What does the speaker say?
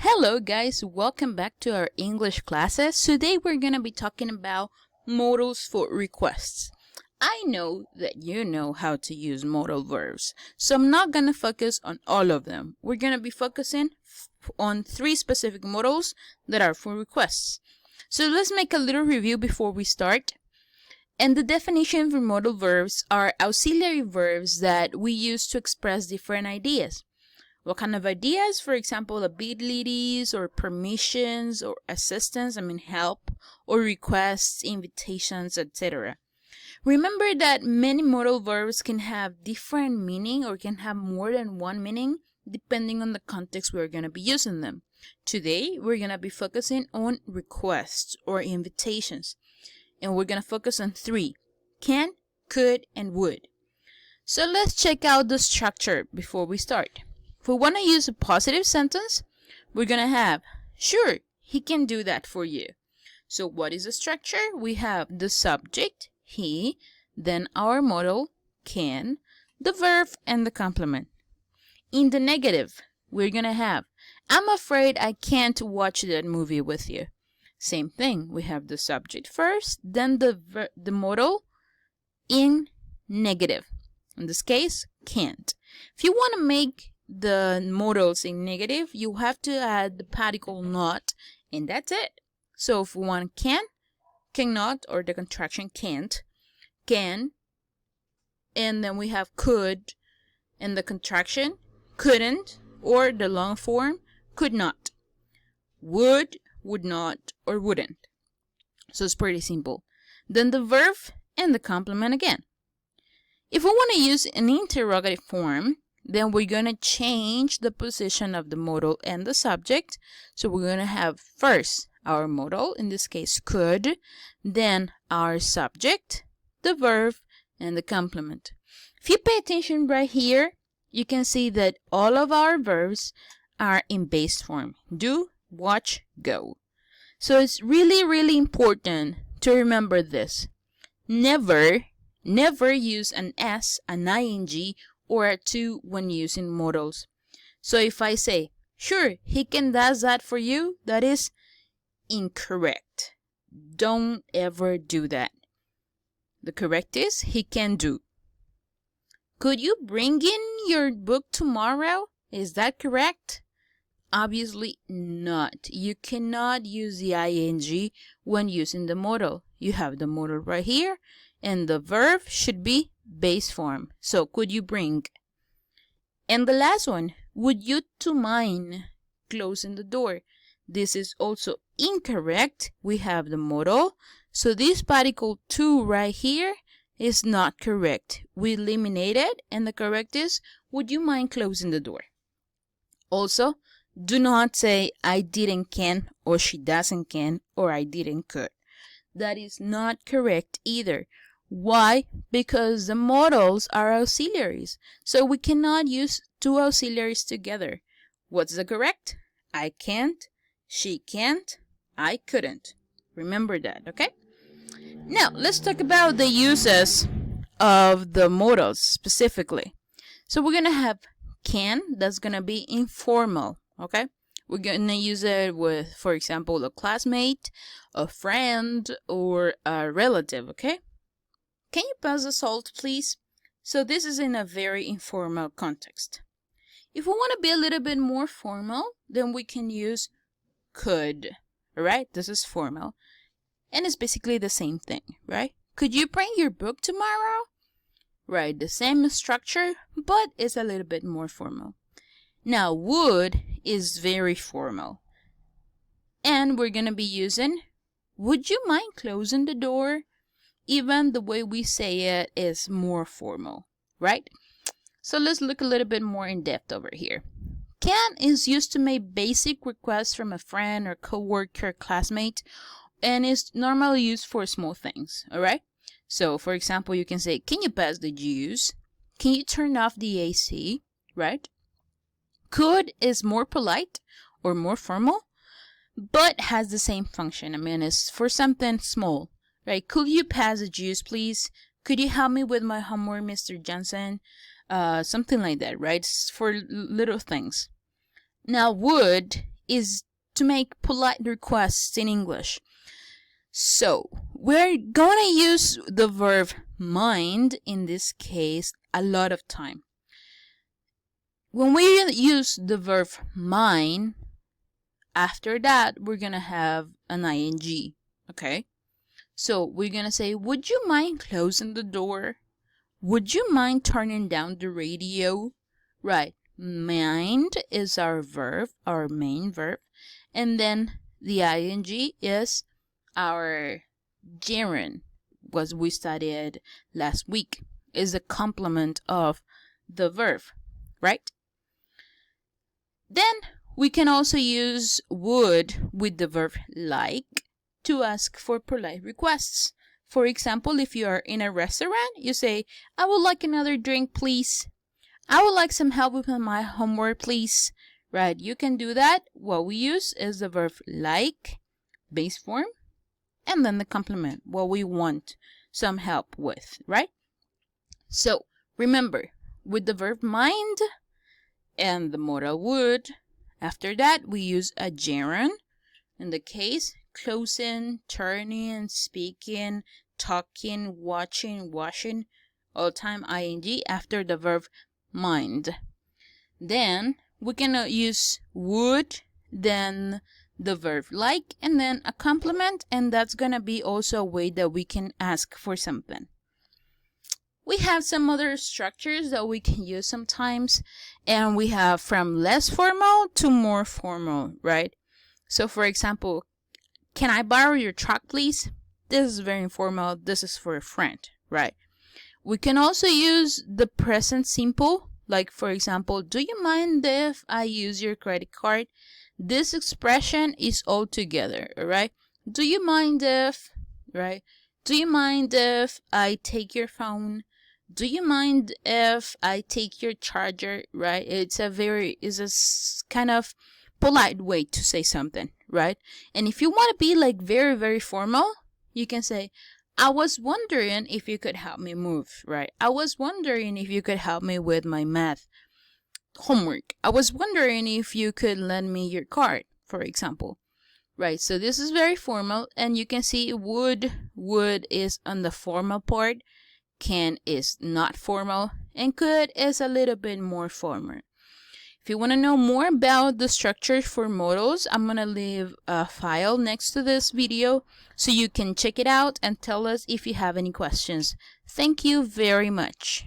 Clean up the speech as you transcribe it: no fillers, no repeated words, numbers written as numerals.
Hello guys, welcome back to our English classes. Today we're going to be talking about modals for requests. I know that you know how to use modal verbs, so I'm not going to focus on all of them. We're going to be focusing on 3 specific modals that are for requests. So let's make a little review before we start. And the definition for modal verbs are auxiliary verbs that we use to express different ideas. What kind of ideas? For example, abilities or permissions or assistance, help, or requests, invitations, etc. Remember that many modal verbs can have different meaning or can have more than one meaning depending on the context we're going to be using them. Today, we're going to be focusing on requests or invitations. And we're going to focus on 3: can, could, and would. So let's check out the structure before we start. If we want to use a positive sentence, we're going to have, sure, he can do that for you. So what is the structure? We have the subject, he, then our modal, can, the verb, and the complement. In the negative, we're going to have, I'm afraid I can't watch that movie with you. Same thing, we have the subject first, then the modal in negative. In this case, can't. If you want to make the modals in negative, you have to add the particle not, and that's it. So if we want can, cannot, or the contraction can't, can, and then we have could, and the contraction couldn't, or the long form could not, would not, or wouldn't. So it's pretty simple. Then the verb and the complement again. If we want to use an interrogative form, then we're going to change the position of the modal and the subject. So we're going to have first our modal, in this case could, then our subject, the verb, and the complement. If you pay attention right here, you can see that all of our verbs are in base form. Do, watch, go. So it's really important to remember this. Never use an S, an ing, or a to when using modals. So if I say, sure, he can does that for you, that is incorrect. Don't ever do that. The correct is, he can do. Could you bring in your book tomorrow? Is that correct? Obviously not. You cannot use the ing when using the modal. You have the modal right here, and the verb should be base form. So, could you bring? And the last one, would you to mind closing the door? This is also incorrect. We have the modal. So this particle to right here is not correct. We eliminate it, and the correct is, would you mind closing the door? Also, do not say I didn't can, or she doesn't can, or I didn't could. That is not correct either. Why? Because the modals are auxiliaries. So we cannot use 2 auxiliaries together. What's the correct? I can't, she can't, I couldn't. Remember that, okay? Now, let's talk about the uses of the modals specifically. So we're going to have can, that's going to be informal, okay? We're going to use it with, for example, a classmate, a friend, or a relative, okay? Can you pass the salt, please? So this is in a very informal context. If we want to be a little bit more formal, then we can use could, alright? This is formal. And it's basically the same thing, right? Could you bring your book tomorrow? Right, the same structure, but it's a little bit more formal. Now, would is very formal. And we're going to be using, would you mind closing the door? Even the way we say it is more formal, right? So let's look a little bit more in depth over here. Can is used to make basic requests from a friend or coworker, classmate, and is normally used for small things, all right? So, for example, you can say, can you pass the juice? Can you turn off the AC, right? Could is more polite or more formal, but has the same function. It's for something small. Right, could you pass the juice, please? Could you help me with my homework, Mr. Johnson? Something like that, right? It's for little things. Now, would is to make polite requests in English. So we're going to use the verb mind in this case a lot of time. When we use the verb mind, after that we're going to have an ing, okay? So we're going to say, would you mind closing the door? Would you mind turning down the radio? Right, mind is our verb, our main verb, and then the ing is our gerund, what we studied last week, is a complement of the verb, right? Then we can also use would with the verb like to ask for polite requests. For example, if you are in a restaurant, you say, I would like another drink, please. I would like some help with my homework, please. Right, you can do that. What we use is the verb like, base form, and then the complement, what we want some help with, right? So remember, with the verb mind and the modal would, after that we use a gerund. In the case, closing, turning, speaking, talking, watching, washing, all time ing after the verb mind. Then we can use would, then the verb like, and then a complement, and that's gonna be also a way that we can ask for something. We have some other structures that we can use sometimes, and we have from less formal to more formal, right? So for example, can I borrow your truck, please? This is very informal. This is for a friend, right? We can also use the present simple, like for example, do you mind if I use your credit card? This expression is all together, all right? Do you mind if, right? Do you mind if I take your phone? Do you mind if I take your charger, right? It's a kind of polite way to say something, right? And if you want to be like very, very formal, you can say, I was wondering if you could help me move, right? I was wondering if you could help me with my math homework. I was wondering if you could lend me your card, for example. Right, so this is very formal, and you can see would is on the formal part, can is not formal, and could is a little bit more formal. If you want to know more about the structure for modals, I'm going to leave a file next to this video so you can check it out and tell us if you have any questions. Thank you very much.